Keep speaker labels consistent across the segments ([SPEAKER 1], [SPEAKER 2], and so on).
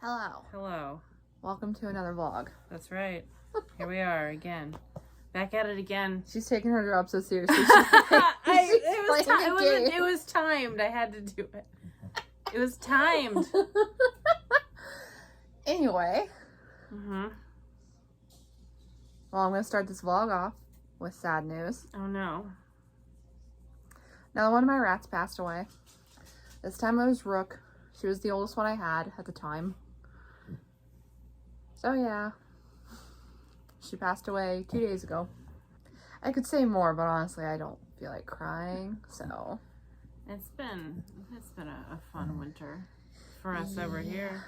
[SPEAKER 1] Hello.
[SPEAKER 2] Hello.
[SPEAKER 1] Welcome to another vlog.
[SPEAKER 2] That's right. Here we are again. Back at it again.
[SPEAKER 1] She's taking her job so seriously.
[SPEAKER 2] It was timed. I had to do it. It was timed.
[SPEAKER 1] Anyway.
[SPEAKER 2] Mm-hmm.
[SPEAKER 1] Well, I'm going to start this vlog off with sad news.
[SPEAKER 2] Oh, no.
[SPEAKER 1] Now, one of my rats passed away. This time it was Rook. She was the oldest one I had at the time. So, yeah. She passed away 2 days ago. I could say more, but honestly, I don't feel like crying, so.
[SPEAKER 2] It's been a fun winter for us over here.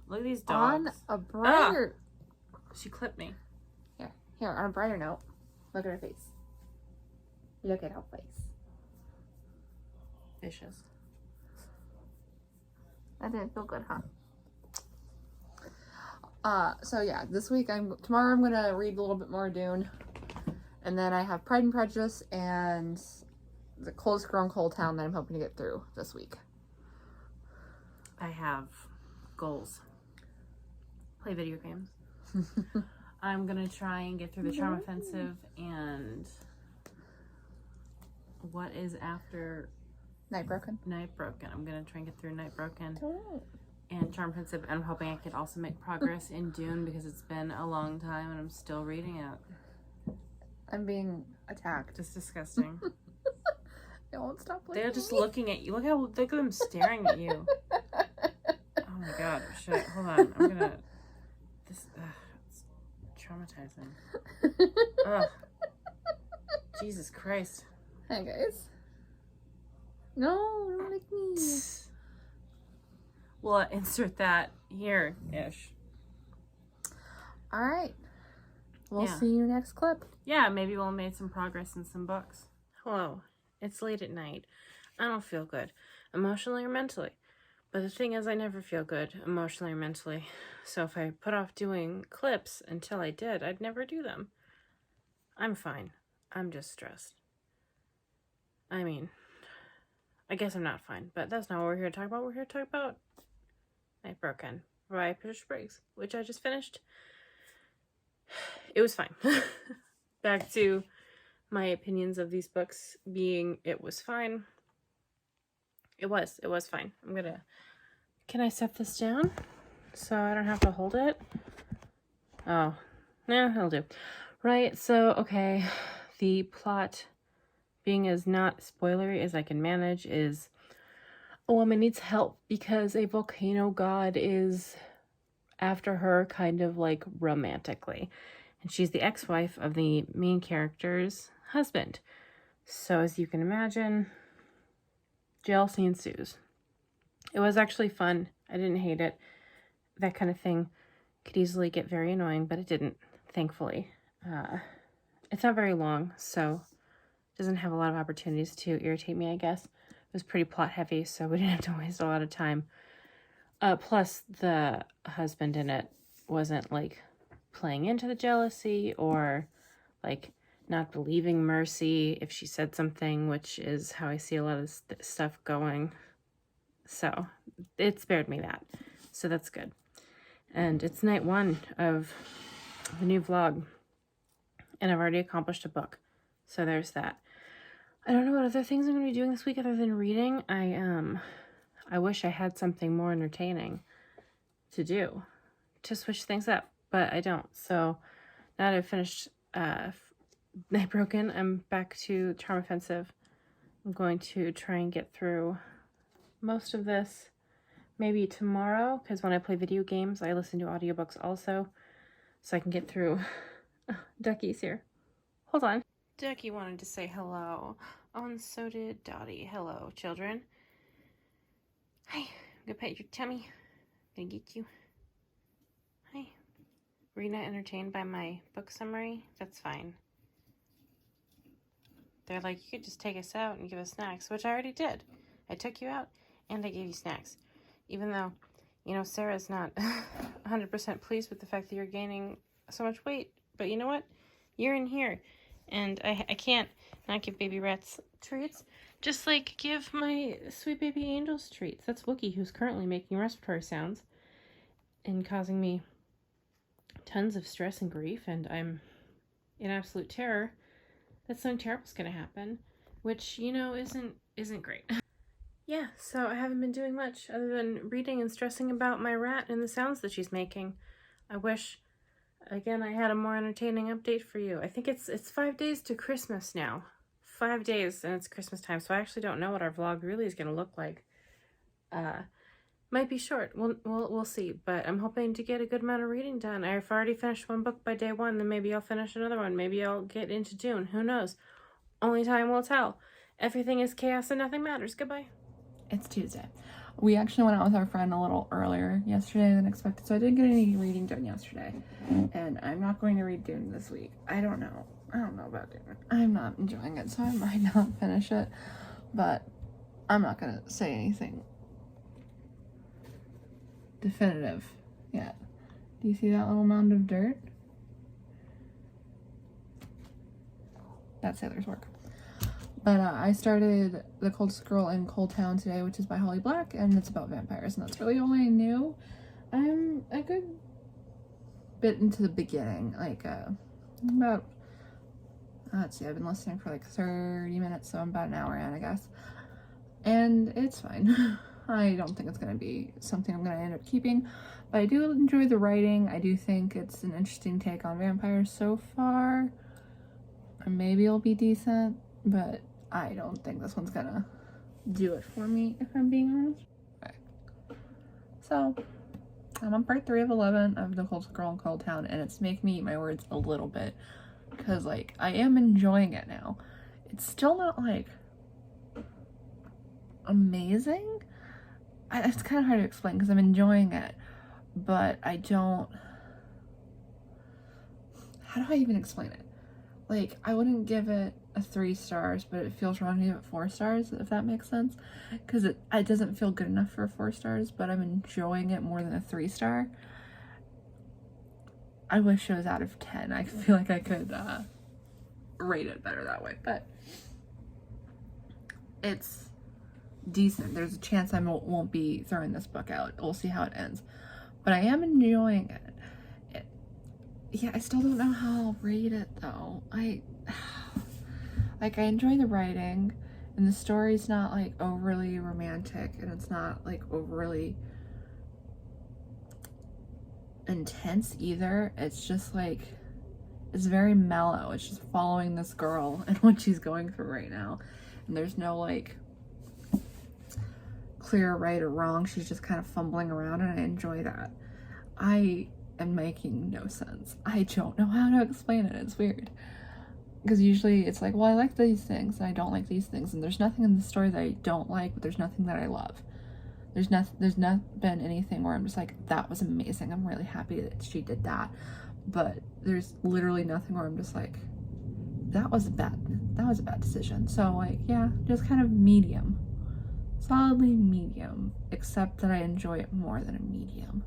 [SPEAKER 2] Look at these dogs.
[SPEAKER 1] On a brighter...
[SPEAKER 2] Ah! She clipped me.
[SPEAKER 1] Here, on a brighter note, look at her face. Look at her face.
[SPEAKER 2] Vicious.
[SPEAKER 1] That didn't feel good, huh? So yeah, this week, tomorrow I'm gonna read a little bit more Dune. And then I have Pride and Prejudice and the Close Grown Cold Town that I'm hoping to get through this week.
[SPEAKER 2] I have goals. Play video games. I'm gonna try and get through the Charm Offensive and what is after
[SPEAKER 1] Night Broken.
[SPEAKER 2] I'm gonna try and get through Night Broken
[SPEAKER 1] Oh.
[SPEAKER 2] and Charm Offensive. I'm hoping I could also make progress in Dune because it's been a long time and I'm still reading it.
[SPEAKER 1] I'm being attacked.
[SPEAKER 2] Just disgusting.
[SPEAKER 1] They won't stop looking.
[SPEAKER 2] They're just looking at you. Look at them staring at you. Oh my god. Shit. Hold on. I'm gonna. It's traumatizing. Ugh. Jesus Christ.
[SPEAKER 1] Hi guys. No, don't make me.
[SPEAKER 2] We'll insert that here-ish.
[SPEAKER 1] Alright. We'll
[SPEAKER 2] Yeah.
[SPEAKER 1] see you next clip.
[SPEAKER 2] Yeah, maybe we'll make some progress in some books. Hello. It's late at night. I don't feel good, emotionally or mentally. But the thing is, I never feel good, emotionally or mentally. So if I put off doing clips until I did, I'd never do them. I'm fine. I'm just stressed. I mean, I guess I'm not fine, but that's not what we're here to talk about. We're here to talk about Night Broken by Patricia Briggs, which I just finished. It was fine. Back to my opinions of these books being, it was fine. It was fine. Can I set this down so I don't have to hold it? Oh, nah, that'll do. Right, so, okay, the plot, being as not spoilery as I can manage, is a woman needs help because a volcano god is after her kind of like romantically. And she's the ex-wife of the main character's husband. So as you can imagine, jealousy ensues. It was actually fun. I didn't hate it. That kind of thing could easily get very annoying, but it didn't, thankfully. It's not very long, so it doesn't have a lot of opportunities to irritate me, I guess. It was pretty plot heavy, so we didn't have to waste a lot of time. Plus, the husband in it wasn't, like, playing into the jealousy or, like, not believing Mercy if she said something, which is how I see a lot of stuff going. So, it spared me that. So, that's good. And it's night 1 of the new vlog. And I've already accomplished a book. So, there's that. I don't know what other things I'm going to be doing this week other than reading. I wish I had something more entertaining to do to switch things up, but I don't. So now that I've finished Night Broken, I'm back to Charm Offensive. I'm going to try and get through most of this maybe tomorrow, because when I play video games, I listen to audiobooks also, so I can get through. Ducky's here. Hold on. Ducky wanted to say hello. Oh, and so did Dottie. Hello, children. Hi, I'm gonna pet your tummy. Gonna get you. Hi. Were you not entertained by my book summary? That's fine. They're like, you could just take us out and give us snacks, which I already did. I took you out and I gave you snacks. Even though, you know, Sarah's not 100% pleased with the fact that you're gaining so much weight. But you know what? You're in here. And I can't not give baby rats treats. Just like give my sweet baby angels treats. That's Wookie, who's currently making respiratory sounds. and causing me tons of stress and grief, and I'm in absolute terror that something terrible's gonna happen, which, you know, isn't great. Yeah, so I haven't been doing much other than reading and stressing about my rat and the sounds that she's making. I wish, again, I had a more entertaining update for you. I think it's 5 days to Christmas now. 5 days and it's Christmas time, so I actually don't know what our vlog really is going to look like. Might be short. We'll see, but I'm hoping to get a good amount of reading done. I've already finished one book by day 1, then maybe I'll finish another one. Maybe I'll get into June. Who knows? Only time will tell. Everything is chaos and nothing matters. Goodbye.
[SPEAKER 1] It's Tuesday. We actually went out with our friend a little earlier yesterday than expected, so I didn't get any reading done yesterday. And I'm not going to read Dune this week. I don't know about Dune. I'm not enjoying it, so I might not finish it. But I'm not going to say anything definitive yet. Do you see that little mound of dirt? That's Sailor's work. But I started The Coldest Girl in Cold Town today, which is by Holly Black, and it's about vampires, and that's really all I knew. I'm a good bit into the beginning, like, about, let's see, I've been listening for like 30 minutes, so I'm about an hour in, I guess. And it's fine. I don't think it's going to be something I'm going to end up keeping, but I do enjoy the writing. I do think it's an interesting take on vampires so far. Maybe it'll be decent, but I don't think this one's gonna do it for me, if I'm being honest. Okay. So, I'm on part 3 of 11 of The Coldest Girl in Cold Town, and it's making me eat my words a little bit, because, like, I am enjoying it now. It's still not, like, amazing. It's kind of hard to explain, because I'm enjoying it, but I don't... How do I even explain it? Like, I wouldn't give it a 3 stars, but it feels wrong to give it 4 stars, if that makes sense. Because it doesn't feel good enough for 4 stars, but I'm enjoying it more than a 3 star. I wish it was out of 10. I feel like I could rate it better that way, but it's decent. There's a chance I won't be throwing this book out. We'll see how it ends. But I am enjoying it. Yeah, I still don't know how I'll rate it, though. I enjoy the writing, and the story's not, like, overly romantic, and it's not, like, overly intense either. It's just, like, it's very mellow. It's just following this girl and what she's going through right now. And there's no, like, clear right or wrong. She's just kind of fumbling around, and I enjoy that. I am making no sense. I don't know how to explain it. It's weird. Because usually it's like, well, I like these things and I don't like these things, and there's nothing in the story that I don't like, but there's nothing that I love. There's not been anything where I'm just like, that was amazing. I'm really happy that she did that. But there's literally nothing where I'm just like, that was a bad decision. So, like, yeah, just kind of medium. Solidly medium, except that I enjoy it more than a medium.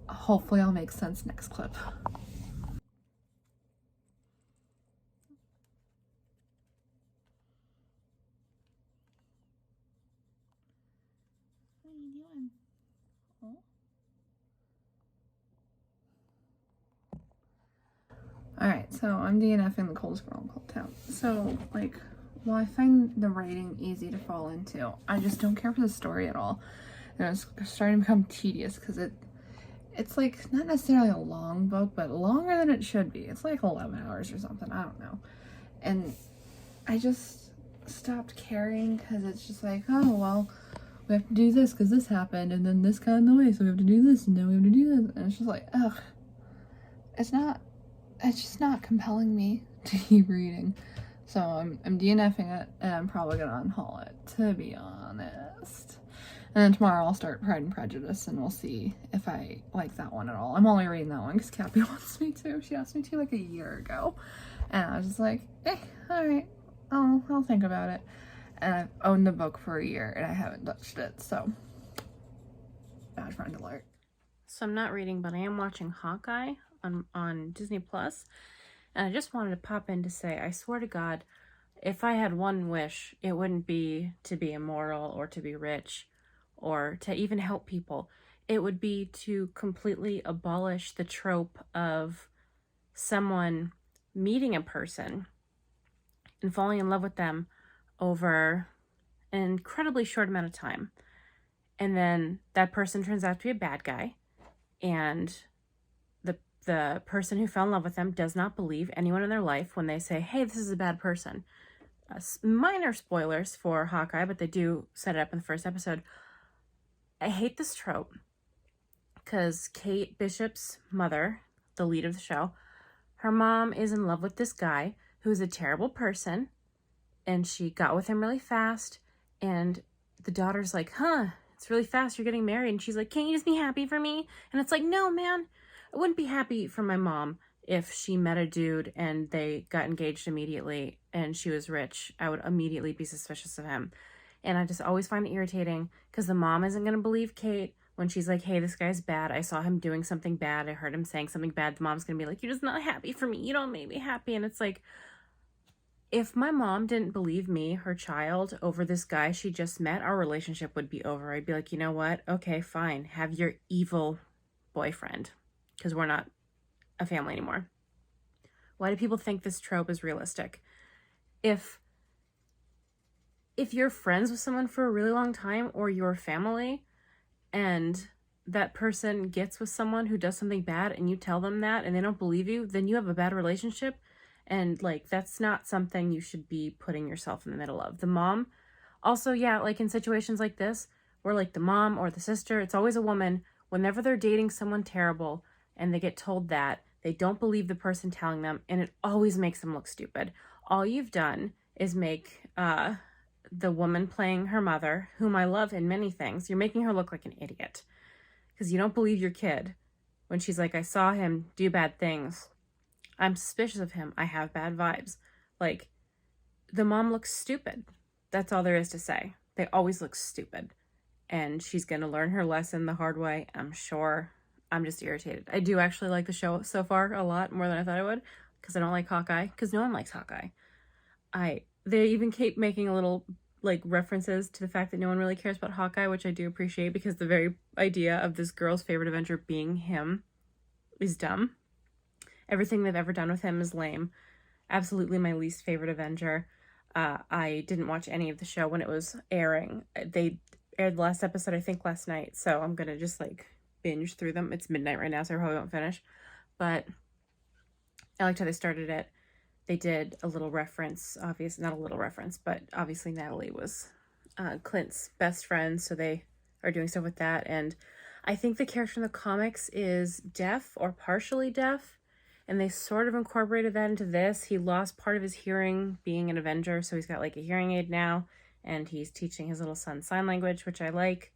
[SPEAKER 1] Hopefully I'll make sense next clip. What are you doing? Oh. Alright, so I'm DNFing The Coldest Girl in Cold Town. So, like, while I find the writing easy to fall into, I just don't care for the story at all. And it's starting to become tedious because it's like not necessarily a long book, but longer than it should be. It's like 11 hours or something. I don't know. And I just stopped caring because it's just like, oh, well, we have to do this because this happened, and then this got in the way, so we have to do this, and then we have to do this. And it's just like, ugh. It's just not compelling me to keep reading. So I'm DNFing it, and I'm probably gonna unhaul it, to be honest. And then tomorrow I'll start Pride and Prejudice, and we'll see if I like that one at all. I'm only reading that one because Cappie wants me to. She asked me to like a year ago. And I was just like, alright, I'll think about it. And I've owned the book for a year, and I haven't touched it, so. Bad friend alert.
[SPEAKER 2] So I'm not reading, but I am watching Hawkeye on Disney Plus. And I just wanted to pop in to say, I swear to God, if I had one wish, it wouldn't be to be immortal or to be rich or to even help people. it would be to completely abolish the trope of someone meeting a person and falling in love with them over an incredibly short amount of time. And then that person turns out to be a bad guy, and the person who fell in love with them does not believe anyone in their life when they say, hey, this is a bad person. Minor spoilers for Hawkeye, but they do set it up in the first episode. I hate this trope because Kate Bishop's mother, the lead of the show, her mom is in love with this guy who's a terrible person, and she got with him really fast, and the daughter's like, it's really fast, you're getting married. And she's like, can't you just be happy for me? And it's like, no, man, I wouldn't be happy for my mom if she met a dude and they got engaged immediately and she was rich. I would immediately be suspicious of him. And I just always find it irritating because the mom isn't going to believe Kate when she's like, hey, this guy's bad. I saw him doing something bad. I heard him saying something bad. The mom's going to be like, you're just not happy for me. You don't make me happy. And it's like, if my mom didn't believe me, her child, over this guy she just met, our relationship would be over. I'd be like, you know what? Okay, fine. Have your evil boyfriend, because we're not a family anymore. Why do people think this trope is realistic? If you're friends with someone for a really long time, or your family, and that person gets with someone who does something bad and you tell them that and they don't believe you, then you have a bad relationship. And like, that's not something you should be putting yourself in the middle of. The mom also, yeah, like in situations like this where like the mom or the sister, it's always a woman, whenever they're dating someone terrible and they get told that, they don't believe the person telling them, and it always makes them look stupid. All you've done is make the woman playing her mother, whom I love in many things, you're making her look like an idiot because you don't believe your kid when she's like, I saw him do bad things. I'm suspicious of him. I have bad vibes. Like, the mom looks stupid. That's all there is to say. They always look stupid. And she's going to learn her lesson the hard way, I'm sure. I'm just irritated. I do actually like the show so far a lot more than I thought I would, because I don't like Hawkeye, because no one likes Hawkeye. They even keep making a little like references to the fact that no one really cares about Hawkeye, which I do appreciate, because the very idea of this girl's favorite Avenger being him is dumb. Everything they've ever done with him is lame. Absolutely my least favorite Avenger. I didn't watch any of the show when it was airing. They aired the last episode, I think, last night, so I'm gonna just like binge through them. It's midnight right now, so I probably won't finish. But I liked how they started it. They did a little reference, not a little reference, but obviously Natalie was Clint's best friend, so they are doing stuff with that. And I think the character in the comics is deaf or partially deaf, and they sort of incorporated that into this. He lost part of his hearing being an Avenger, so he's got like a hearing aid now, and he's teaching his little son sign language, which I like.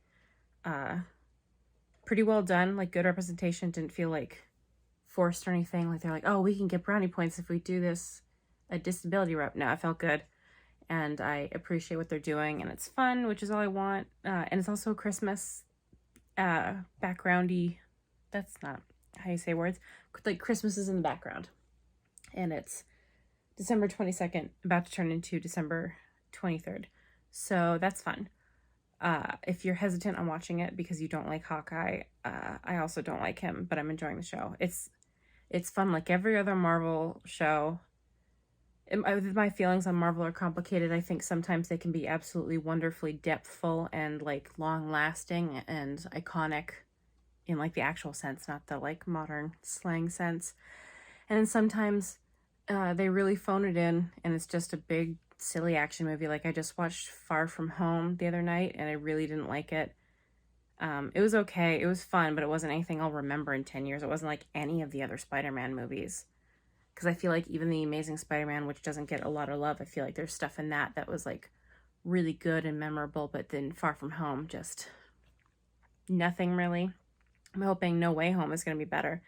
[SPEAKER 2] Pretty well done, like good representation. Didn't feel like forced or anything. Like they're like, oh, we can get brownie points if we do this a disability rep. No, I felt good, and I appreciate what they're doing, and it's fun, which is all I want. And it's also Christmas backgroundy. That's not how you say words. Like Christmas is in the background, and it's December 22nd, about to turn into December 23rd, so that's fun. If you're hesitant on watching it because you don't like Hawkeye, I also don't like him, but I'm enjoying the show. It's fun like every other Marvel show. My feelings on Marvel are complicated. I think sometimes they can be absolutely wonderfully depthful and like long lasting and iconic in like the actual sense, not the like modern slang sense. And then sometimes they really phone it in and it's just a big silly action movie. Like I just watched Far From Home the other night and I really didn't like it. It was okay. It was fun, but it wasn't anything I'll remember in 10 years. It wasn't like any of the other Spider-Man movies. Because I feel like even the Amazing Spider-Man, which doesn't get a lot of love, I feel like there's stuff in that was like really good and memorable, but then Far From Home, just nothing really. I'm hoping No Way Home is going to be better.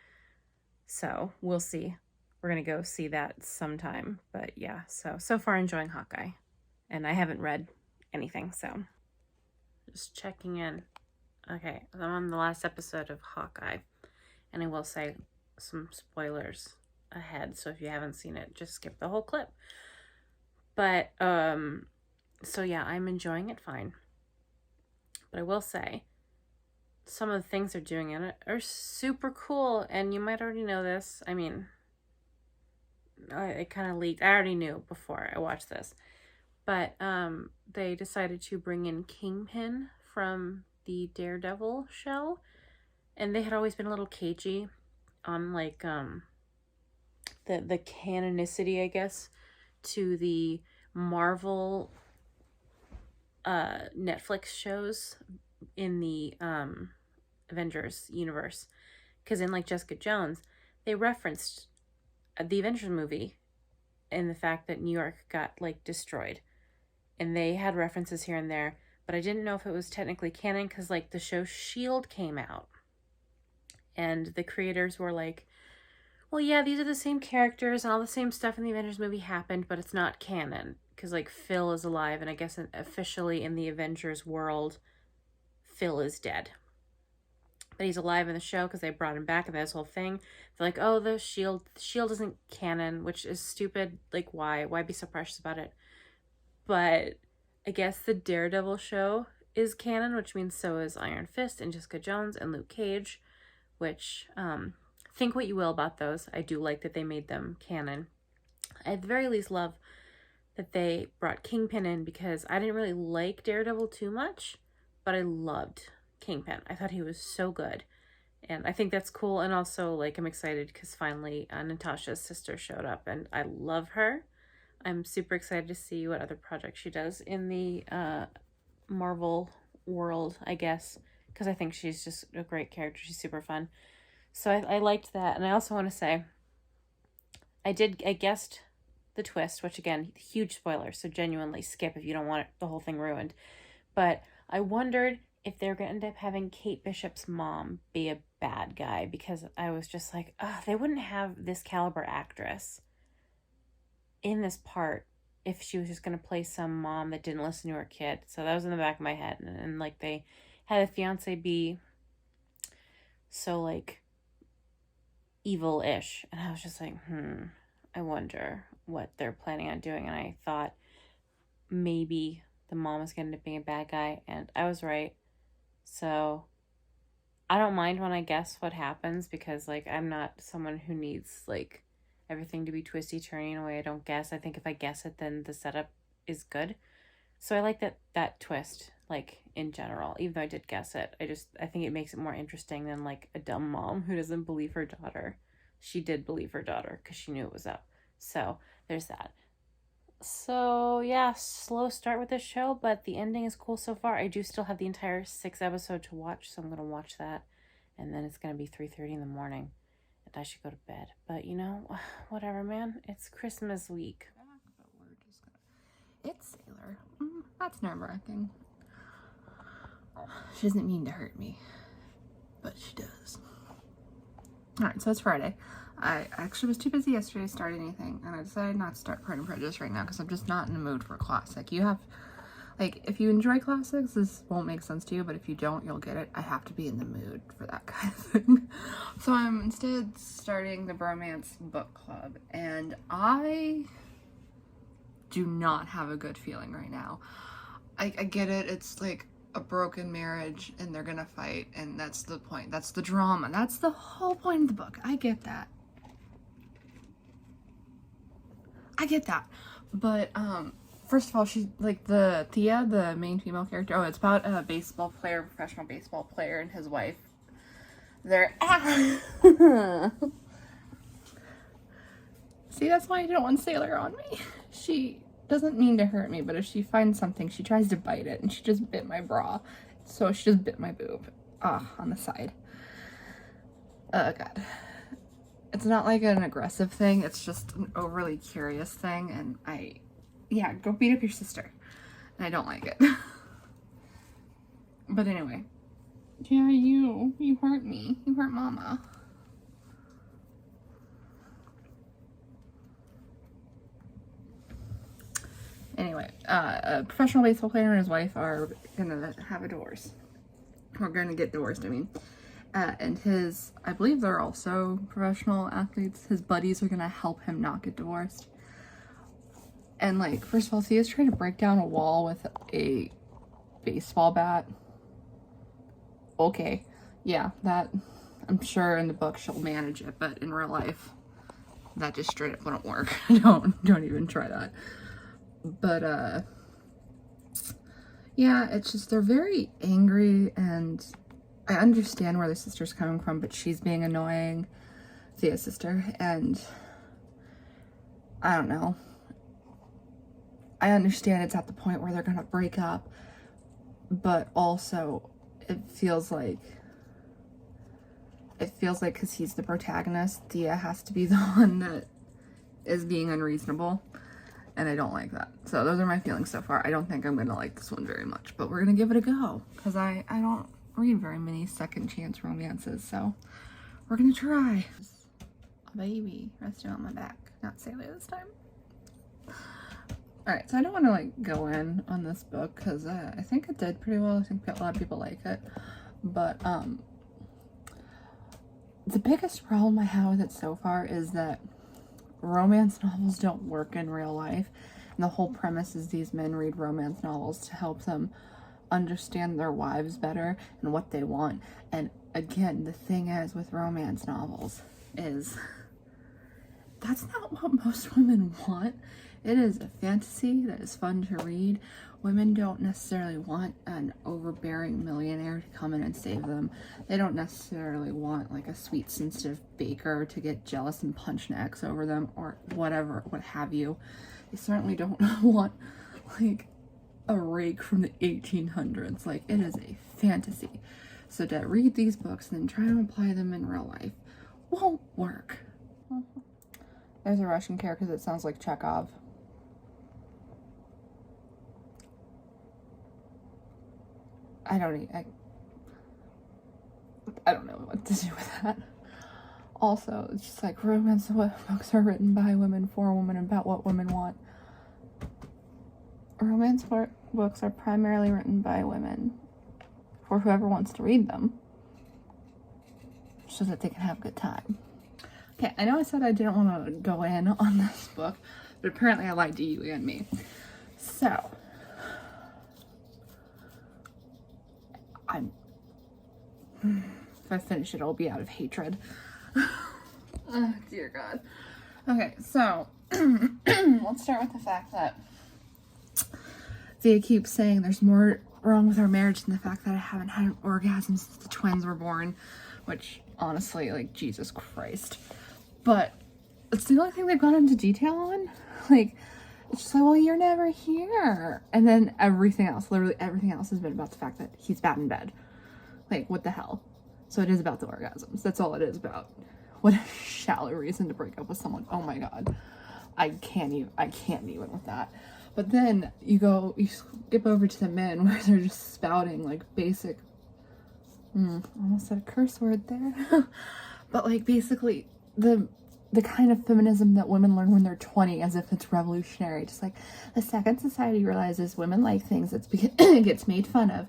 [SPEAKER 2] So we'll see. We're going to go see that sometime. But yeah, so far enjoying Hawkeye. And I haven't read anything, so. Just checking in. Okay, I'm on the last episode of Hawkeye. And I will say some spoilers ahead, so if you haven't seen it, just skip the whole clip. But, so yeah, I'm enjoying it fine. But I will say, some of the things they're doing in it are super cool, and you might already know this. I mean, it kind of leaked. I already knew before I watched this. But they decided to bring in Kingpin from the Daredevil show. And they had always been a little cagey on, like, the canonicity, I guess, to the Marvel Netflix shows in the Avengers universe. Because in, like, Jessica Jones, they referenced the Avengers movie and the fact that New York got, like, destroyed. And they had references here and there, but I didn't know if it was technically canon because, like, the show S.H.I.E.L.D. came out. And the creators were like, well, yeah, these are the same characters and all the same stuff in the Avengers movie happened, but it's not canon. Because, like, Phil is alive, and I guess officially in the Avengers world, Phil is dead. But he's alive in the show because they brought him back and this whole thing. They're like, oh, the S.H.I.E.L.D. isn't canon, which is stupid. Like, why? Why be so precious about it? But I guess the Daredevil show is canon, which means so is Iron Fist and Jessica Jones and Luke Cage, which, think what you will about those. I do like that they made them canon. I at the very least love that they brought Kingpin in because I didn't really like Daredevil too much, but I loved Kingpin. I thought he was so good. And I think that's cool. And also, like, I'm excited because finally Natasha's sister showed up and I love her. I'm super excited to see what other projects she does in the Marvel world, I guess, because I think she's just a great character. She's super fun. So I liked that. And I also want to say, I guessed the twist, which, again, huge spoiler, so genuinely skip if you don't want the whole thing ruined. But I wondered if they're going to end up having Kate Bishop's mom be a bad guy, because I was just like, they wouldn't have this caliber actress in this part if she was just going to play some mom that didn't listen to her kid. So that was in the back of my head. And like, they had a fiance be so, like, evil-ish. And I was just like, I wonder what they're planning on doing. And I thought maybe the mom was going to end up being a bad guy. And I was right. So I don't mind when I guess what happens because, like, I'm not someone who needs, like, everything to be twisty-turny in a way I don't guess. I think if I guess it, then the setup is good. So I like that twist, like, in general, even though I did guess it. I think it makes it more interesting than, like, a dumb mom who doesn't believe her daughter. She did believe her daughter because she knew it was up. So there's that. So yeah, slow start with this show, but the ending is cool so far. I do still have the entire 6 episode to watch, so I'm going to watch that. And then it's going to be 3:30 in the morning. I should go to bed, but you know, whatever, man. It's Christmas week.
[SPEAKER 1] It's Sailor. That's nerve-wracking. She doesn't mean to hurt me, but she does. Alright, so it's Friday. I actually was too busy yesterday to start anything, and I decided not to start Pride and Prejudice right now because I'm just not in the mood for a classic. You have, like, if you enjoy classics, this won't make sense to you, but if you don't, you'll get it. I have to be in the mood for that kind of thing. So I'm instead starting the Bromance Book Club, and I do not have a good feeling right now. I get it. It's like a broken marriage, and they're gonna fight, and that's the point. That's the drama. That's the whole point of the book. I get that. But, first of all, she's, like, the Thea, the main female character. It's about a baseball player, professional baseball player, and his wife. They're See, that's why I don't want Sailor on me. She doesn't mean to hurt me, but if she finds something, she tries to bite it, and she just bit my bra. So she just bit my boob. On the side. Oh, God. It's not like an aggressive thing, it's just an overly curious thing, and yeah, go beat up your sister. And I don't like it. But anyway. Yeah, you hurt me. You hurt Mama. Anyway, a professional baseball player and his wife are gonna have a divorce. We're gonna get divorced, I mean. And I believe they're also professional athletes. His buddies are gonna help him not get divorced. And, like, first of all, Thea's trying to break down a wall with a baseball bat. Okay. yeah, that, I'm sure in the book she'll manage it, but in real life, that just straight up wouldn't work. Don't even try that. But, yeah, it's just, they're very angry, and I understand where the sister's coming from, but she's being annoying, Thea's sister, and I don't know. I understand it's at the point where they're gonna break up, but also it feels like because he's the protagonist, Thea has to be the one that is being unreasonable, and I don't like that. So those are my feelings so far. I don't think I'm gonna like this one very much, but we're gonna give it a go, because I don't read very many second chance romances, so we're gonna try. A baby resting on my back, not Sally this time. Alright, so I don't want to like go in on this book because I think it did pretty well. I think a lot of people like it, but the biggest problem I have with it so far is that romance novels don't work in real life, and the whole premise is these men read romance novels to help them understand their wives better and what they want. And again, the thing is with romance novels is that's not what most women want. It is a fantasy that is fun to read. Women don't necessarily want an overbearing millionaire to come in and save them. They don't necessarily want like a sweet, sensitive baker to get jealous and punch an ex over them or whatever, what have you. They certainly don't want like a rake from the 1800s. Like, it is a fantasy. So to read these books and then try to apply them in real life won't work. There's a Russian character that sounds like Chekhov. I don't know what to do with that. Also, it's just like romance books are written by women for women about what women want. Romance books are primarily written by women for whoever wants to read them, so that they can have a good time. Okay, I know I said I didn't want to go in on this book, but apparently I lied to you and me. So, if I finish it, I'll be out of hatred. Oh, dear God. Okay, so, let's start with the fact that Thea keeps saying there's more wrong with our marriage than the fact that I haven't had an orgasm since the twins were born, which, honestly, like, Jesus Christ. But it's the only thing they've gone into detail on. Like, it's just like, well, you're never here. And then everything else, literally everything else has been about the fact that he's bad in bed. Like, what the hell? So it is about the orgasms. That's all it is about. What a shallow reason to break up with someone. Oh my God. I can't even with that. But then you skip over to the men where they're just spouting like basic, almost said a curse word there. But like basically the kind of feminism that women learn when they're 20 as if it's revolutionary. Just like the second society realizes women like things, it gets made fun of.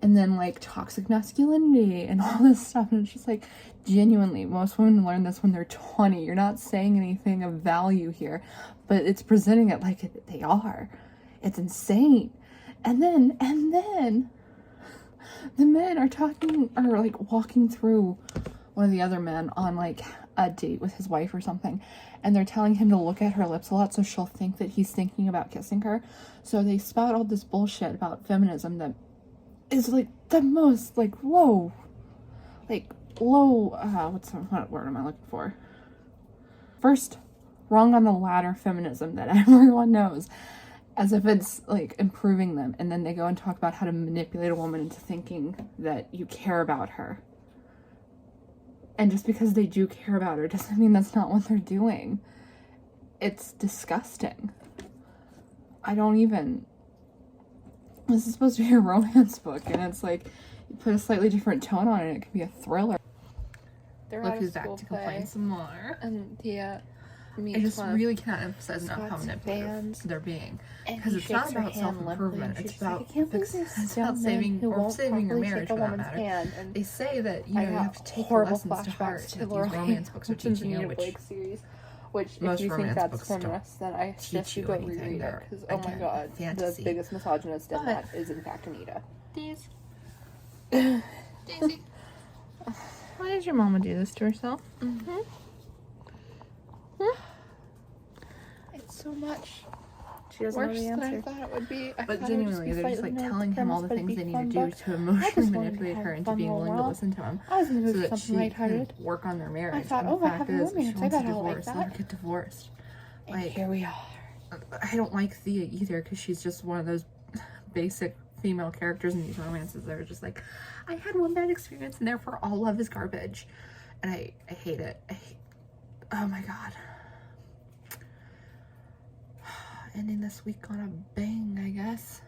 [SPEAKER 1] And then like toxic masculinity and all this stuff. And it's just like, genuinely, most women learn this when they're 20. You're not saying anything of value here, but it's presenting it like they are. It's insane. And then the men are like walking through one of the other men on like a date with his wife or something, and they're telling him to look at her lips a lot so she'll think that he's thinking about kissing her. So they spout all this bullshit about feminism that is like the most like low, what word am I looking for? First, wrong on the ladder feminism that everyone knows, as if it's like improving them, and then they go and talk about how to manipulate a woman into thinking that you care about her. And just because they do care about her doesn't mean that's not what they're doing. It's disgusting. This is supposed to be a romance book, and it's like, you put a slightly different tone on it, it could be a thriller. Look who's back to complain some more.
[SPEAKER 3] And Thea
[SPEAKER 1] I just really cannot emphasize enough how manipulative they're being. Because it's not about self-improvement, it's about saving your marriage for that matter. They say that, you have to take the lessons to heart that these romance books are teaching you,
[SPEAKER 3] which
[SPEAKER 1] most
[SPEAKER 3] if you think
[SPEAKER 1] romance
[SPEAKER 3] that's
[SPEAKER 1] books
[SPEAKER 3] feminist, then I suggest you go reread it, because oh my God, the biggest misogynist in that is in fact Anita.
[SPEAKER 1] Daisy. Why did your mama do this to herself?
[SPEAKER 3] Mm-hmm. It's so much
[SPEAKER 1] She doesn't know
[SPEAKER 3] worse
[SPEAKER 1] the
[SPEAKER 3] than I
[SPEAKER 1] answer.
[SPEAKER 3] thought it would be.
[SPEAKER 1] But genuinely, they're just like telling him all the things they need to do to emotionally manipulate her into being willing to listen to him,
[SPEAKER 3] I was in the mood
[SPEAKER 1] so
[SPEAKER 3] for
[SPEAKER 1] that she
[SPEAKER 3] something
[SPEAKER 1] can
[SPEAKER 3] lighthearted.
[SPEAKER 1] work on their marriage.
[SPEAKER 3] I thought,
[SPEAKER 1] And
[SPEAKER 3] oh,
[SPEAKER 1] the
[SPEAKER 3] I
[SPEAKER 1] fact
[SPEAKER 3] have a
[SPEAKER 1] is, she
[SPEAKER 3] romance. I
[SPEAKER 1] wants a
[SPEAKER 3] bet I'll like
[SPEAKER 1] divorce. Let her
[SPEAKER 3] that.
[SPEAKER 1] get divorced.
[SPEAKER 3] And
[SPEAKER 1] Like,
[SPEAKER 3] here we are.
[SPEAKER 1] I don't like Thea either because she's just one of those basic female characters in these romances that are just like, I had one bad experience and therefore all love is garbage. And I hate it. Oh my god. Ending this week on a bang, I guess.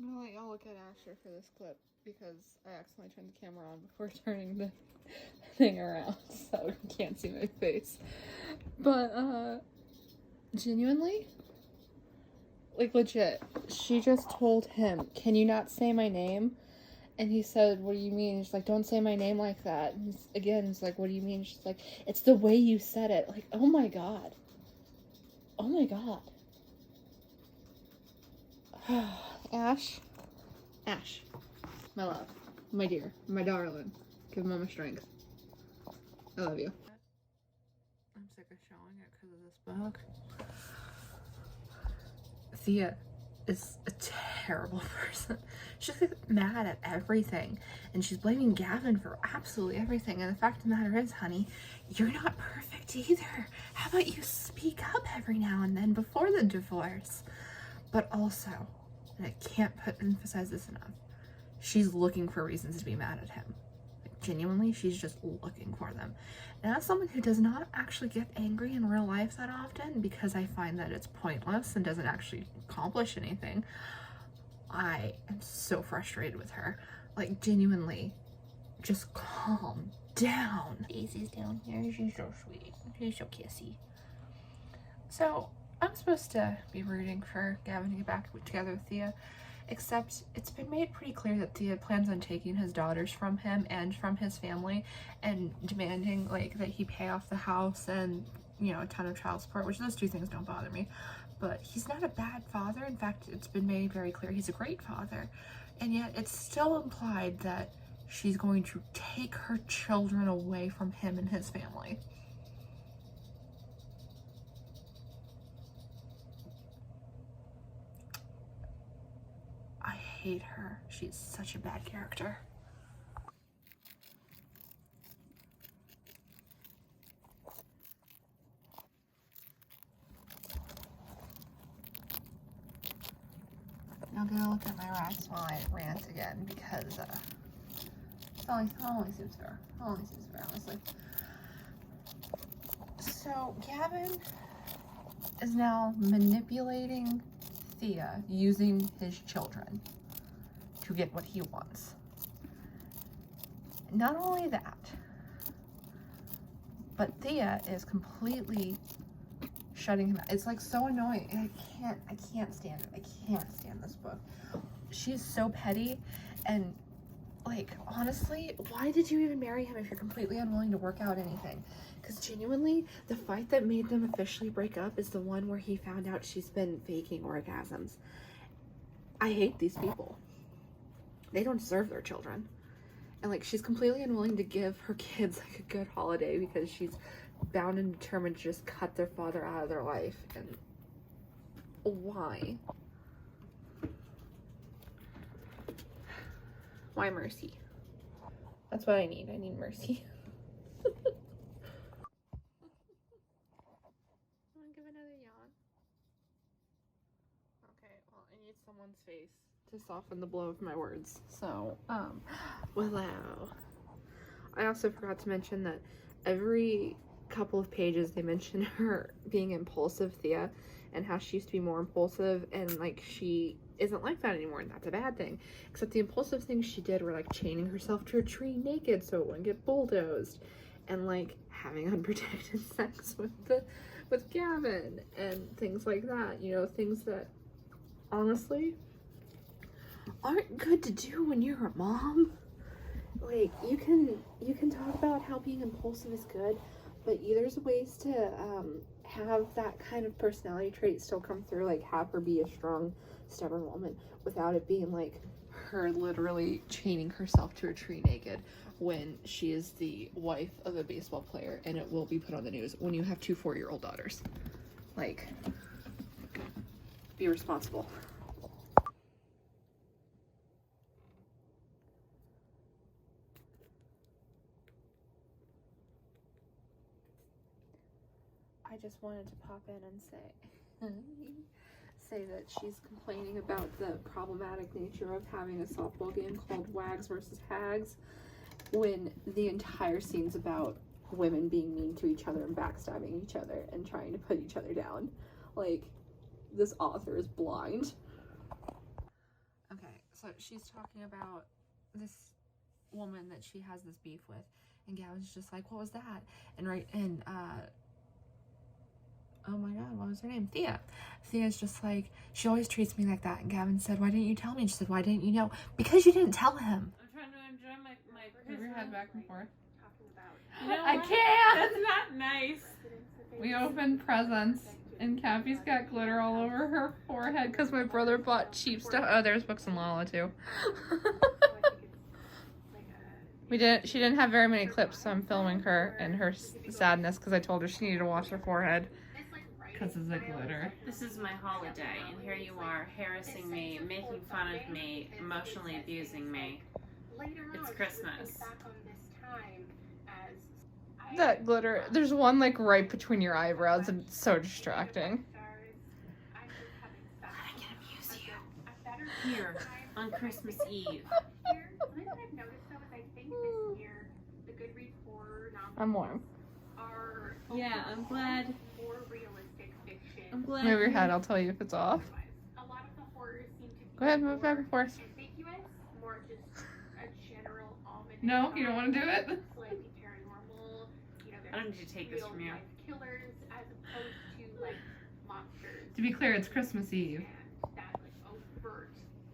[SPEAKER 3] I'm gonna let y'all look at Asher for this clip because I accidentally turned the camera on before turning the thing around, so you can't see my face. But, genuinely, like legit, she just told him, can you not say my name? And he said, what do you mean? She's like, don't say my name like that. And he's like, what do you mean? She's like, it's the way you said it. Like, oh my god. Oh my god. Ash, my love, my dear, my darling, give mama strength. I love you.
[SPEAKER 1] I'm sick of showing it because of this book. Thea is a terrible person. She's mad at everything, and she's blaming Gavin for absolutely everything. And the fact of the matter is, honey, you're not perfect either. How about you speak up every now and then before the divorce? But also, and I can't emphasize this enough, she's looking for reasons to be mad at him. Like, genuinely, she's just looking for them. And as someone who does not actually get angry in real life that often, because I find that it's pointless and doesn't actually accomplish anything, I am so frustrated with her. Like, genuinely, just calm down. Daisy's down here. She's so sweet. She's so kissy. So, I'm supposed to be rooting for Gavin to get back together with Thea, except it's been made pretty clear that Thea plans on taking his daughters from him and from his family and demanding like that he pay off the house and, you know, a ton of child support, which those two things don't bother me. But he's not a bad father. In fact, it's been made very clear he's a great father. And yet it's still implied that she's going to take her children away from him and his family. I hate her. She's such a bad character. I'm gonna look at my rats while I rant again because it only seems fair. Honestly. So Gavin is now manipulating Thea using his children to get what he wants. Not only that, but Thea is completely shutting him out. It's like so annoying. I can't stand it. I can't stand this book. She is so petty, and like honestly, why did you even marry him if you're completely unwilling to work out anything? Because genuinely, the fight that made them officially break up is the one where he found out she's been faking orgasms. I hate these people. They don't serve their children. And like, she's completely unwilling to give her kids like a good holiday because she's bound and determined to just cut their father out of their life. And why? Why mercy? That's what I need. I need mercy. Wanna give another yawn? need someone's face to soften the blow of my words. So, wow. I also forgot to mention that every couple of pages they mention her being impulsive, Thea, and how she used to be more impulsive, and like she isn't like that anymore, and that's a bad thing. Except the impulsive things she did were like chaining herself to a tree naked so it wouldn't get bulldozed, and like having unprotected sex with Gavin and things like that. You know, things that honestly aren't good to do when you're a mom. Like, you can talk about how being impulsive is good, but there's ways to have that kind of personality trait still come through, like have her be a strong, stubborn woman without it being like her literally chaining herself to a tree naked when she is the wife of a baseball player, and it will be put on the news when you have 2 4-year-old daughters. Like, be responsible. I just wanted to pop in and say that she's complaining about the problematic nature of having a softball game called Wags versus Hags when the entire scene's about women being mean to each other and backstabbing each other and trying to put each other down. Like, this author is blind. Okay, so she's talking about this woman that she has this beef with, and Gavin's just like, what was that? And oh my god, what was her name? Thea. Thea's just like, she always treats me like that. And Gavin said, why didn't you tell me? And she said, why didn't you know? Because you didn't tell him.
[SPEAKER 2] I'm trying to enjoy my
[SPEAKER 1] Move your head back and forth.
[SPEAKER 2] You know
[SPEAKER 1] I
[SPEAKER 2] what?
[SPEAKER 1] can't!
[SPEAKER 2] That's not nice.
[SPEAKER 1] We opened presents, and Cappie's got glitter all over her forehead because my brother bought cheap stuff. Oh, there's Books and Lala too. She didn't have very many clips, so I'm filming her and her sadness because I told her she needed to wash her forehead because of the glitter.
[SPEAKER 2] This is my holiday, and here you are harassing me, making fun of me, emotionally abusing me. It's Christmas.
[SPEAKER 1] That glitter, there's one like right between your eyebrows and it's so distracting.
[SPEAKER 2] I can abuse you. Here, on Christmas Eve.
[SPEAKER 1] I'm warm.
[SPEAKER 2] Yeah, I'm glad.
[SPEAKER 1] Move your head, I'll tell you if it's off. Go ahead, move back and forth. No, you don't want to do it?
[SPEAKER 2] I don't need to take this from you.
[SPEAKER 1] To be clear, it's Christmas Eve.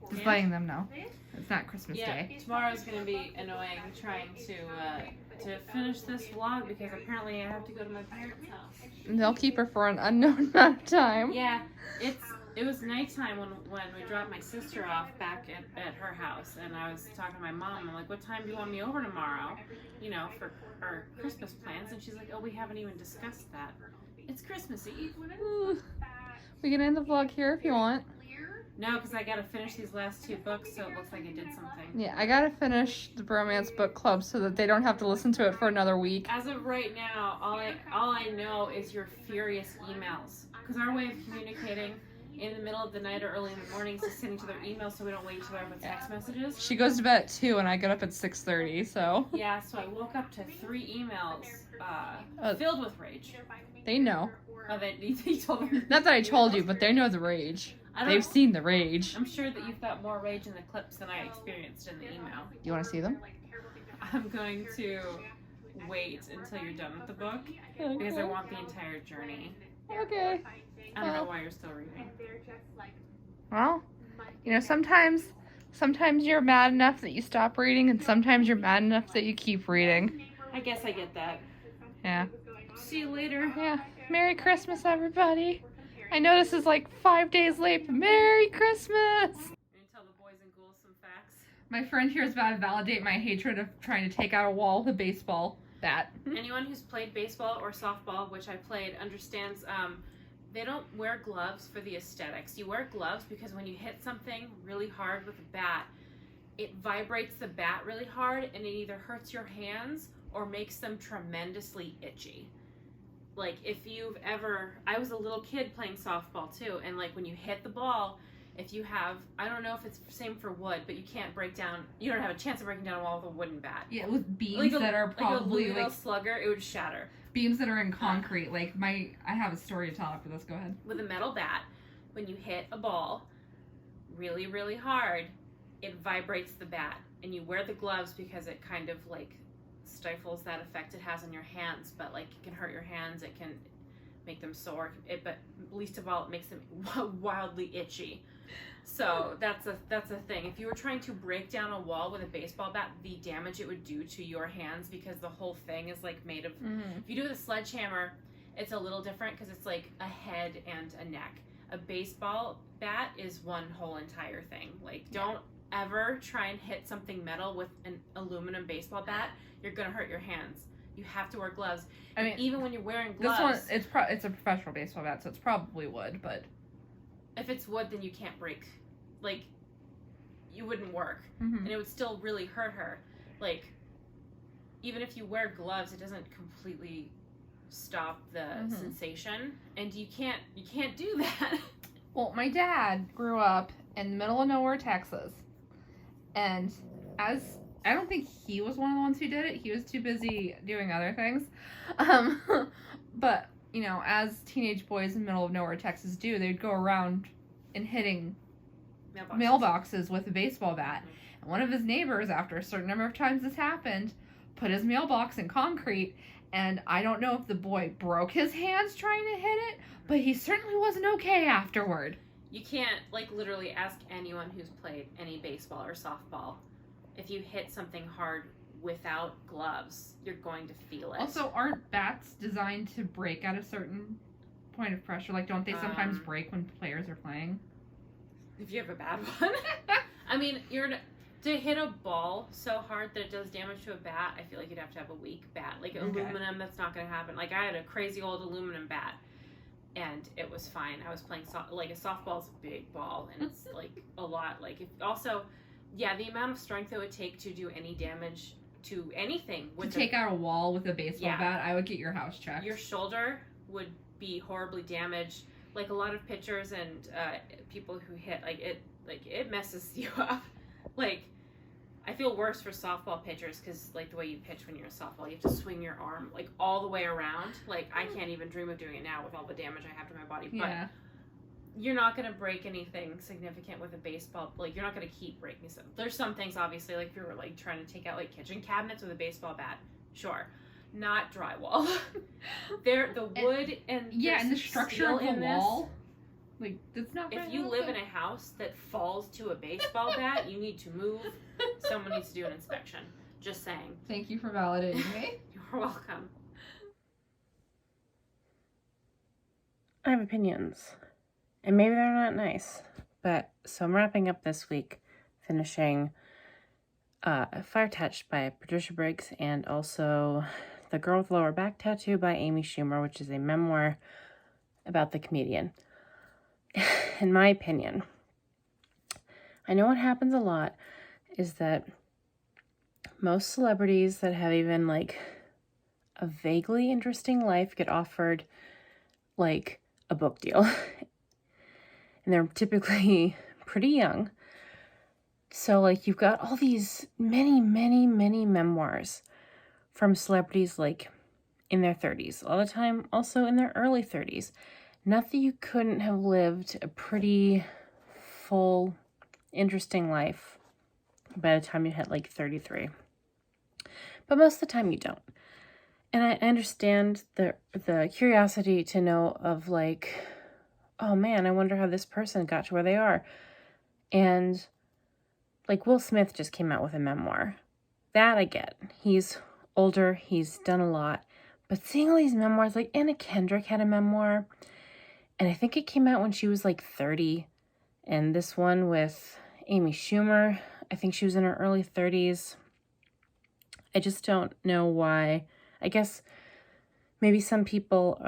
[SPEAKER 1] Just
[SPEAKER 2] Yeah.
[SPEAKER 1] letting them know. It's not Christmas Day.
[SPEAKER 2] Tomorrow's gonna be annoying trying to finish this vlog because apparently I have to go to my parents' house.
[SPEAKER 1] And they'll keep her for an unknown amount of time.
[SPEAKER 2] Yeah, it was nighttime when we dropped my sister off back at her house, and I was talking to my mom. I'm like, what time do you want me over tomorrow? You know, for our Christmas plans. And she's like, oh, we haven't even discussed that. It's Christmas Eve.
[SPEAKER 1] Ooh. We can end the vlog here if you want.
[SPEAKER 2] No, because I gotta finish these last 2 books, so it looks like I did something.
[SPEAKER 1] Yeah, I gotta finish the Bromance Book Club so that they don't have to listen to it for another week.
[SPEAKER 2] As of right now, all I know is your furious emails. Because our way of communicating in the middle of the night or early in the morning is just sending each other emails so we don't wake each other up with text messages.
[SPEAKER 1] She goes to bed at 2 and I get up at 6:30, so.
[SPEAKER 2] Yeah, so I woke up to 3 emails filled with rage.
[SPEAKER 1] They know.
[SPEAKER 2] Oh, that you told me.
[SPEAKER 1] Not that I told you, but they know the rage. They've seen the rage.
[SPEAKER 2] I'm sure that you've got more rage in the clips than I experienced in the email.
[SPEAKER 1] You want to see them?
[SPEAKER 2] I'm going to wait until you're done with the book because I want the entire journey.
[SPEAKER 1] Okay.
[SPEAKER 2] I don't know why you're still reading.
[SPEAKER 1] Well, you know, sometimes you're mad enough that you stop reading, and sometimes you're mad enough that you keep reading.
[SPEAKER 2] I guess I get that.
[SPEAKER 1] Yeah.
[SPEAKER 2] See you later.
[SPEAKER 1] Yeah. Merry Christmas, everybody. I know this is like 5 days late, but Merry Christmas!
[SPEAKER 2] And tell the boys and ghouls some facts.
[SPEAKER 1] My friend here is about to validate my hatred of trying to take out a wall with a baseball bat.
[SPEAKER 2] Anyone who's played baseball or softball, which I played, understands they don't wear gloves for the aesthetics. You wear gloves because when you hit something really hard with a bat, it vibrates the bat really hard and it either hurts your hands or makes them tremendously itchy. Like if you've ever, I was a little kid playing softball too, and like when you hit the ball, If you have, I don't know if it's the same for wood, but you don't have a chance of breaking down a wall with a wooden bat.
[SPEAKER 1] Yeah, with beams that are probably
[SPEAKER 2] like a slugger, it would shatter.
[SPEAKER 1] Beams that are in concrete. I have a story to tell after this. Go ahead.
[SPEAKER 2] With a metal bat, when you hit a ball really, really hard, it vibrates the bat. And you wear the gloves because it kind of like stifles that effect it has on your hands. But like it can hurt your hands. It can make them sore. But least of all, it makes them wildly itchy. So that's a thing. If you were trying to break down a wall with a baseball bat, the damage it would do to your hands, because the whole thing is like made of. If you do it with a sledgehammer, it's a little different because it's like a head and a neck. A baseball bat is one whole entire thing. Like, don't ever try and hit something metal with an aluminum baseball bat. You're gonna hurt your hands. You have to wear gloves. I mean, even when you're wearing gloves,
[SPEAKER 1] this one it's a professional baseball bat, so it's probably wood, but.
[SPEAKER 2] If it's wood, then you can't break, like, you wouldn't work, and it would still really hurt her. Like, even if you wear gloves, it doesn't completely stop the sensation, and you can't do that.
[SPEAKER 1] Well, my dad grew up in the middle of nowhere, Texas, and I don't think he was one of the ones who did it. He was too busy doing other things, but. You know, as teenage boys in the middle of nowhere, Texas do, they'd go around and hitting mailboxes with a baseball bat. And one of his neighbors, after a certain number of times this happened, put his mailbox in concrete. And I don't know if the boy broke his hands trying to hit it, but he certainly wasn't okay afterward.
[SPEAKER 2] You can't, like, literally ask anyone who's played any baseball or softball. If you hit something hard without gloves, you're going to feel it.
[SPEAKER 1] Also, aren't bats designed to break at a certain point of pressure? Like, don't they sometimes break when players are playing?
[SPEAKER 2] If you have a bad one. I mean, to hit a ball so hard that it does damage to a bat, I feel like you'd have to have a weak bat. Like, aluminum, that's not going to happen. Like, I had a crazy old aluminum bat, and it was fine. I was playing, like, a softball's a big ball, and it's, like, a lot. Like, the amount of strength it would take to do any damage to anything.
[SPEAKER 1] Take out a wall with a baseball bat, I would get your house checked.
[SPEAKER 2] Your shoulder would be horribly damaged. Like, a lot of pitchers and people who hit, it messes you up. Like, I feel worse for softball pitchers because, like, the way you pitch when you're a softball, you have to swing your arm, like, all the way around. Like, I can't even dream of doing it now with all the damage I have to my body. But you're not going to break anything significant with a baseball. Like, you're not going to keep breaking stuff. There's some things, obviously, like if you were, like, trying to take out, like, kitchen cabinets with a baseball bat. Sure. Not drywall. The wood and
[SPEAKER 1] the structure of the wall. Like, that's not.
[SPEAKER 2] If you live in a house that falls to a baseball bat, you need to move. Someone needs to do an inspection. Just saying.
[SPEAKER 1] Thank you for validating me.
[SPEAKER 2] You're welcome.
[SPEAKER 4] I have opinions. And maybe they're not nice. But, so I'm wrapping up this week, finishing Fire Touched by Patricia Briggs, and also The Girl with Lower Back Tattoo by Amy Schumer, which is a memoir about the comedian. In my opinion, I know what happens a lot is that most celebrities that have even, like, a vaguely interesting life get offered, like, a book deal. And they're typically pretty young. So, like, you've got all these many memoirs from celebrities, like, in their 30s. A lot of the time, also in their early 30s. Not that you couldn't have lived a pretty full, interesting life by the time you hit, like, 33. But most of the time, you don't. And I understand the curiosity to know of, like, oh man, I wonder how this person got to where they are. And, like, Will Smith just came out with a memoir. That I get. He's older, he's done a lot. But seeing all these memoirs, like Anna Kendrick had a memoir, and I think it came out when she was, like, 30. And this one with Amy Schumer, I think she was in her early 30s. I just don't know why. I guess maybe some people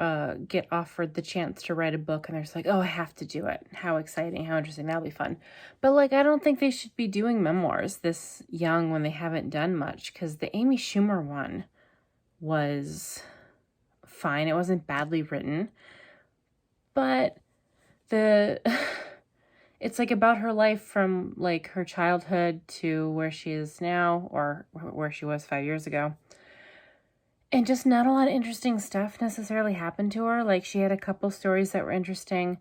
[SPEAKER 4] get offered the chance to write a book and they're just like, oh, I have to do it. How exciting, how interesting, that'll be fun. But, like, I don't think they should be doing memoirs this young when they haven't done much, because the Amy Schumer one was fine. It wasn't badly written. But it it's like about her life from like her childhood to where she is now, or where she was 5 years ago. And just not a lot of interesting stuff necessarily happened to her. Like, she had a couple stories that were interesting.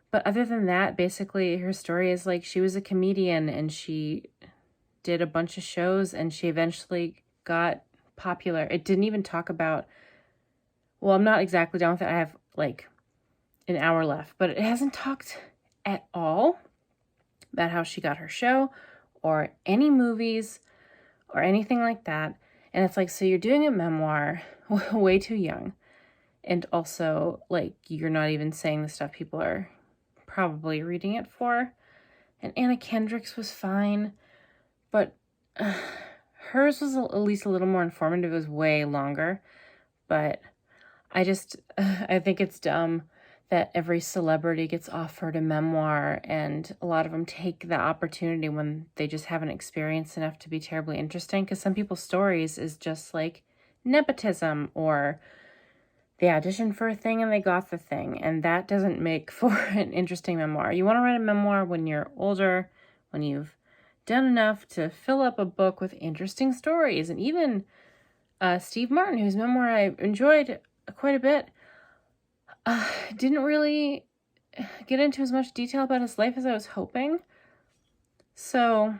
[SPEAKER 4] But other than that, basically her story is like she was a comedian and she did a bunch of shows and she eventually got popular. It didn't even talk about, well, I'm not exactly done with it. I have like an hour left, but it hasn't talked at all about how she got her show or any movies or anything like that. And it's like, so you're doing a memoir way too young. And also, like, you're not even saying the stuff people are probably reading it for. And Anna Kendrick's was fine, but hers was at least a little more informative. It was way longer. But I think it's dumb that every celebrity gets offered a memoir, and a lot of them take the opportunity when they just haven't experienced enough to be terribly interesting, because some people's stories is just like nepotism, or they auditioned for a thing and they got the thing, and that doesn't make for an interesting memoir. You want to write a memoir when you're older, when you've done enough to fill up a book with interesting stories. And even Steve Martin, whose memoir I enjoyed quite a bit, didn't really get into as much detail about his life as I was hoping. So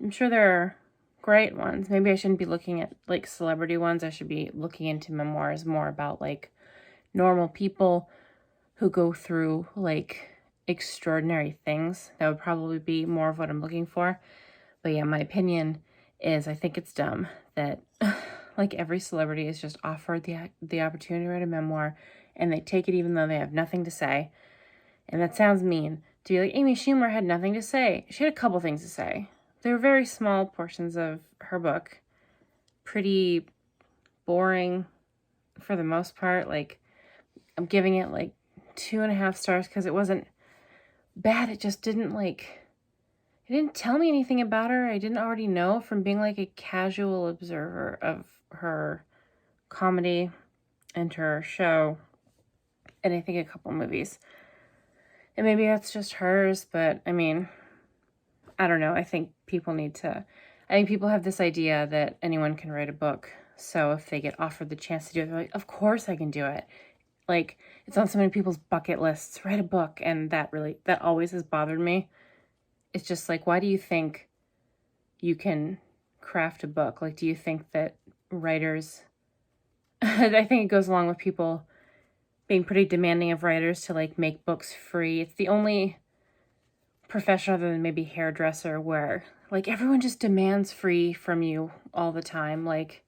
[SPEAKER 4] I'm sure there are great ones. Maybe I shouldn't be looking at like celebrity ones. I should be looking into memoirs more about like normal people who go through like extraordinary things. That would probably be more of what I'm looking for. But yeah, my opinion is I think it's dumb that like every celebrity is just offered the opportunity to write a memoir, and they take it even though they have nothing to say. And that sounds mean to be like, Amy Schumer had nothing to say. She had a couple things to say. They were very small portions of her book. Pretty boring for the most part. Like, I'm giving it like 2.5 stars because it wasn't bad. It just didn't like, it didn't tell me anything about her I didn't already know from being like a casual observer of her comedy and her show, and I think a couple movies. And maybe that's just hers, but I mean, I don't know. I think people have this idea that anyone can write a book. So if they get offered the chance to do it, they're like, of course I can do it. Like, it's on so many people's bucket lists, write a book. And that always has bothered me. It's just like, why do you think you can craft a book? Like, do you think that writers, I think it goes along with people being pretty demanding of writers to like make books free. It's the only profession other than maybe hairdresser where like everyone just demands free from you all the time. Like,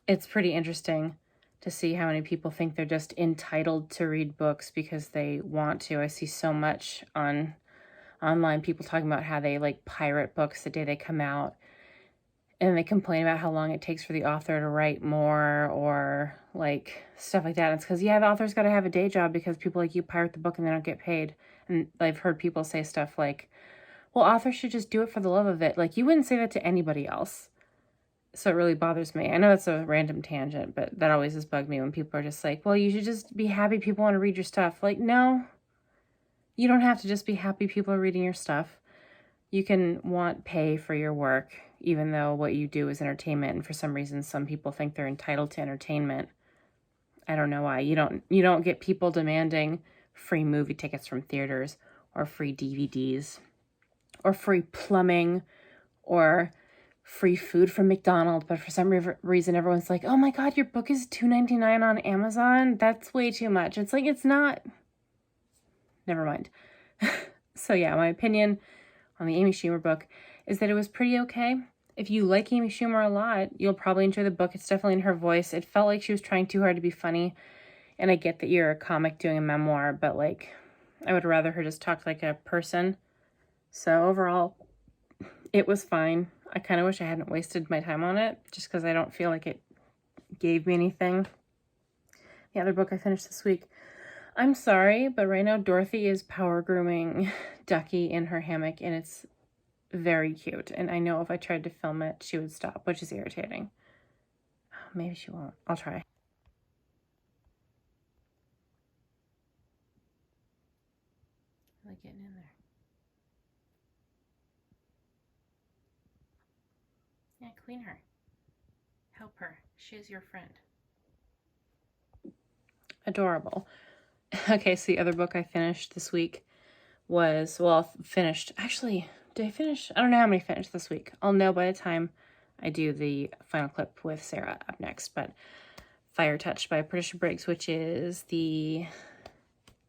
[SPEAKER 4] it's pretty interesting to see how many people think they're just entitled to read books because they want to. I see so much online people talking about how they like pirate books the day they come out, and they complain about how long it takes for the author to write more or like stuff like that. And it's because, yeah, the author's got to have a day job because people like you pirate the book and they don't get paid. And I've heard people say stuff like, well, authors should just do it for the love of it. Like, you wouldn't say that to anybody else. So it really bothers me. I know it's a random tangent, but that always has bugged me when people are just like, well, you should just be happy people want to read your stuff. Like, no, you don't have to just be happy people are reading your stuff. You can want pay for your work, even though what you do is entertainment. And for some reason, some people think they're entitled to entertainment. I don't know why. You don't get people demanding free movie tickets from theaters or free DVDs or free plumbing or free food from McDonald's. But for some reason, everyone's like, oh my God, your book is $2.99 on Amazon. That's way too much. It's like, it's not. Never mind. So yeah, my opinion on the Amy Schumer book is that it was pretty okay. If you like Amy Schumer a lot, you'll probably enjoy the book. It's definitely in her voice. It felt like she was trying too hard to be funny. And I get that you're a comic doing a memoir, but like, I would rather her just talk like a person. So overall, it was fine. I kind of wish I hadn't wasted my time on it just because I don't feel like it gave me anything. The other book I finished this week, I'm sorry, but right now Dorothy is power grooming Ducky in her hammock, and it's very cute. And I know if I tried to film it, she would stop, which is irritating. Maybe she won't. I'll try. I like it. Clean her. Help her. She is your friend. Adorable. Okay, so the other book I finished this week was, actually, did I finish? I don't know how many finished this week. I'll know by the time I do the final clip with Sarah up next, but Fire Touched by Patricia Briggs, which is the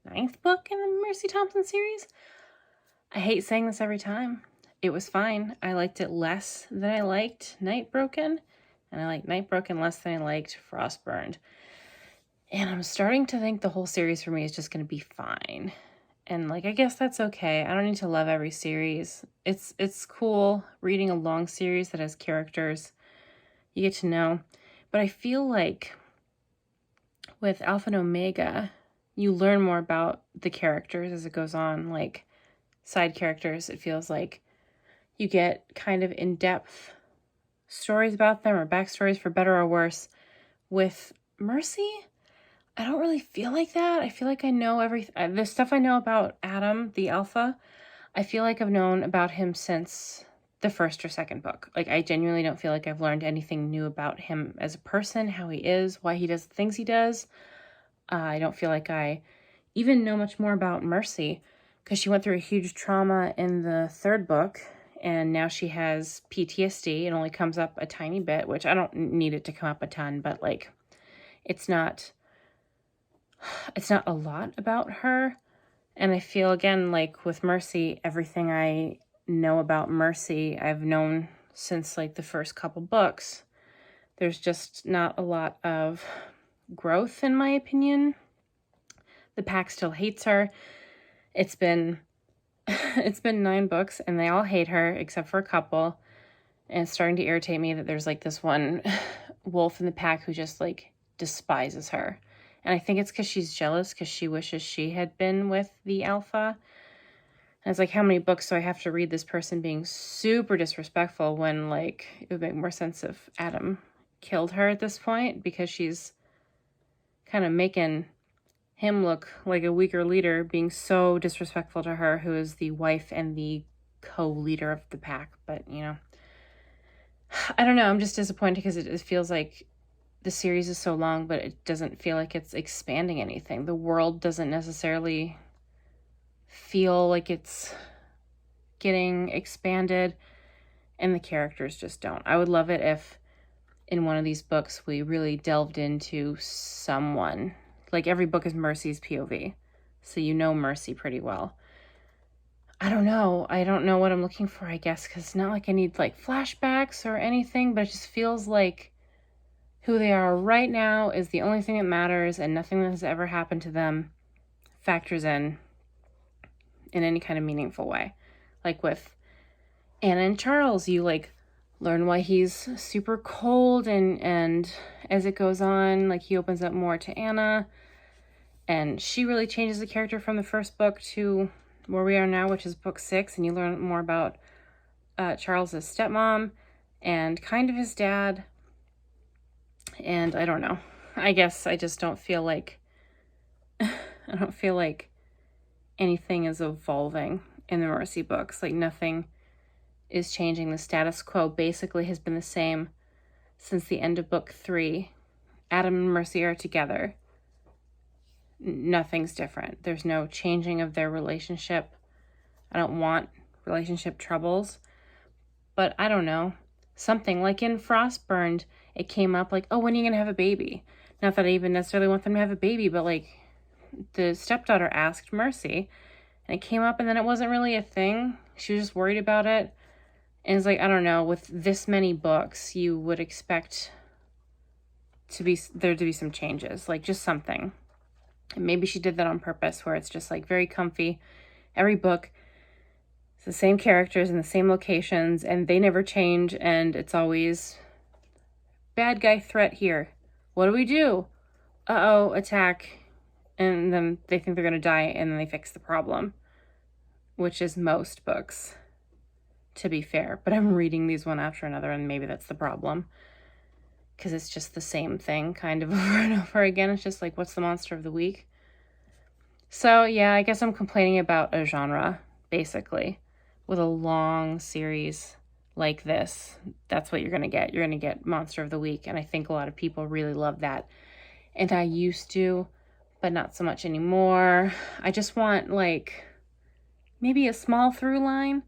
[SPEAKER 4] 9th book in the Mercy Thompson series. I hate saying this every time. It was fine. I liked it less than I liked Night Broken, and I liked Night Broken less than I liked Frostburned. And I'm starting to think the whole series for me is just going to be fine. And like, I guess that's okay. I don't need to love every series. It's cool reading a long series that has characters you get to know. But I feel like with Alpha and Omega, you learn more about the characters as it goes on. Like side characters, it feels like you get kind of in-depth stories about them or backstories for better or worse. With Mercy, I don't really feel like that. I feel like I know everything. The stuff I know about Adam, the Alpha, I feel like I've known about him since the first or second book. Like, I genuinely don't feel like I've learned anything new about him as a person, how he is, why he does the things he does. I don't feel like I even know much more about Mercy because she went through a huge trauma in the 3rd book, and now she has PTSD. It only comes up a tiny bit, which I don't need it to come up a ton, but like, it's not a lot about her. And I feel, again, like with Mercy, everything I know about Mercy, I've known since like the first couple books. There's just not a lot of growth, in my opinion. The pack still hates her. It's been 9 books and they all hate her except for a couple. And it's starting to irritate me that there's like this one wolf in the pack who just like despises her. And I think it's because she's jealous because she wishes she had been with the Alpha. And it's like, how many books do I have to read this person being super disrespectful when, like, it would make more sense if Adam killed her at this point, because she's kind of making him look like a weaker leader, being so disrespectful to her, who is the wife and the co-leader of the pack. But, you know, I don't know. I'm just disappointed because it feels like the series is so long, but it doesn't feel like it's expanding anything. The world doesn't necessarily feel like it's getting expanded, and the characters just don't. I would love it if in one of these books we really delved into someone. Like, every book is Mercy's POV, so you know Mercy pretty well. I don't know what I'm looking for, I guess, because it's not like I need like flashbacks or anything, but it just feels like who they are right now is the only thing that matters, and nothing that has ever happened to them factors in any kind of meaningful way. Like with Anna and Charles, you like learn why he's super cold, and as it goes on, like, he opens up more to Anna, and she really changes the character from the first book to where we are now, which is book 6, and you learn more about Charles's stepmom and kind of his dad. And I don't know. I guess I just don't feel like anything is evolving in the Mercy books. Like, nothing is changing. The status quo basically has been the same since the end of book 3. Adam and Mercy are together. Nothing's different. There's no changing of their relationship. I don't want relationship troubles. But I don't know. Something like in Frostburned, it came up like, oh, when are you going to have a baby? Not that I even necessarily want them to have a baby, but like, the stepdaughter asked Mercy, and it came up, and then it wasn't really a thing. She was just worried about it. And it's like, I don't know, with this many books, you would expect there to be some changes, like just something. And maybe she did that on purpose, where it's just like very comfy. Every book, it's the same characters in the same locations, and they never change, and it's always bad guy threat here. What do we do? Uh-oh, attack. And then they think they're going to die, and then they fix the problem, which is most books, to be fair. But I'm reading these one after another, and maybe that's the problem, because it's just the same thing kind of over and over again. It's just like, what's the monster of the week? So yeah, I guess I'm complaining about a genre, basically, with a long series like this, that's what you're going to get. You're going to get Monster of the Week. And I think a lot of people really love that. And I used to, but not so much anymore. I just want like maybe a small through line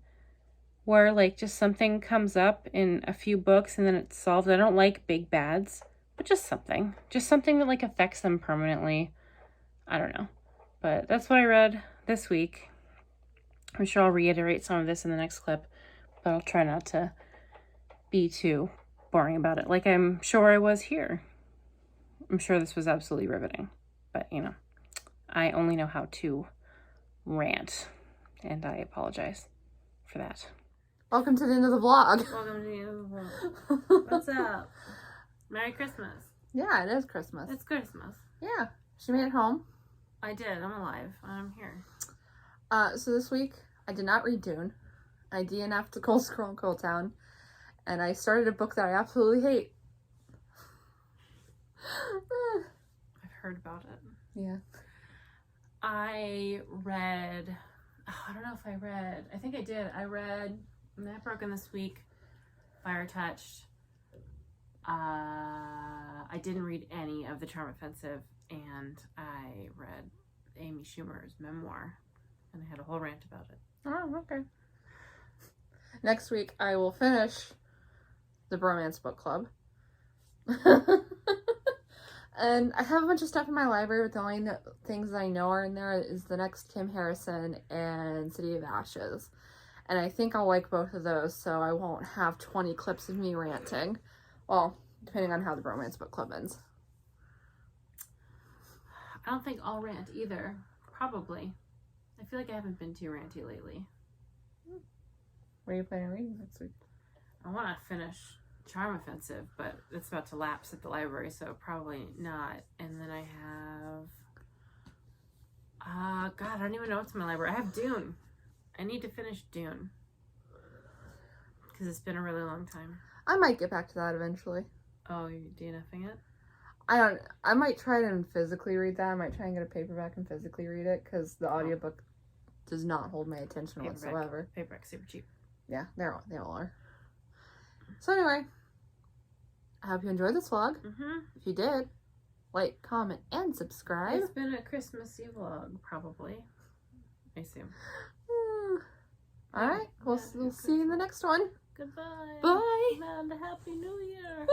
[SPEAKER 4] where like just something comes up in a few books and then it's solved. I don't like big bads, but just something that like affects them permanently. I don't know, but that's what I read this week. I'm sure I'll reiterate some of this in the next clip, but I'll try not to be too boring about it like I'm sure I was here. I'm sure this was absolutely riveting, but you know, I only know how to rant, and I apologize for that.
[SPEAKER 3] Welcome to the end of the vlog.
[SPEAKER 2] Welcome to you. What's up? Merry Christmas.
[SPEAKER 3] Yeah, it is Christmas.
[SPEAKER 2] It's Christmas.
[SPEAKER 3] Yeah, she made it home.
[SPEAKER 2] I did. I'm alive. I'm here.
[SPEAKER 3] So this week, I did not read Dune. I DNF'd The Cold Scroll in Cold Town, and I started a book that I absolutely hate.
[SPEAKER 2] I've heard about it.
[SPEAKER 3] Yeah.
[SPEAKER 2] I read, I don't know if I read, I think I did. I read Matt Broken this week, Fire Touched. I didn't read any of The Charm Offensive, and I read Amy Schumer's memoir, and I had a whole rant about it.
[SPEAKER 3] Oh, okay. Next week, I will finish the Bromance Book Club. And I have a bunch of stuff in my library, but the only things I know are in there is the next Kim Harrison and City of Ashes. And I think I'll like both of those, so I won't have 20 clips of me ranting. Well, depending on how the Bromance Book Club ends.
[SPEAKER 2] I don't think I'll rant either. Probably. I feel like I haven't been too ranty lately.
[SPEAKER 3] What are you planning on reading next week?
[SPEAKER 2] I want to finish Charm Offensive, but it's about to lapse at the library, so probably not. And then I have... God, I don't even know what's in my library. I have Dune. I need to finish Dune. Because it's been a really long time.
[SPEAKER 3] I might get back to that eventually.
[SPEAKER 2] Oh, you're DNFing it?
[SPEAKER 3] I might try to physically read that. I might try and get a paperback and physically read it, because the audiobook does not hold my attention whatsoever.
[SPEAKER 2] Paperback's super cheap.
[SPEAKER 3] Yeah, they all are. So anyway, I hope you enjoyed this vlog.
[SPEAKER 2] Mm-hmm.
[SPEAKER 3] If you did, like, comment, and subscribe.
[SPEAKER 2] It's been a Christmassy vlog, probably. I assume.
[SPEAKER 3] Alright, we'll see you in the next one.
[SPEAKER 2] Goodbye.
[SPEAKER 3] Bye.
[SPEAKER 2] And a Happy New Year.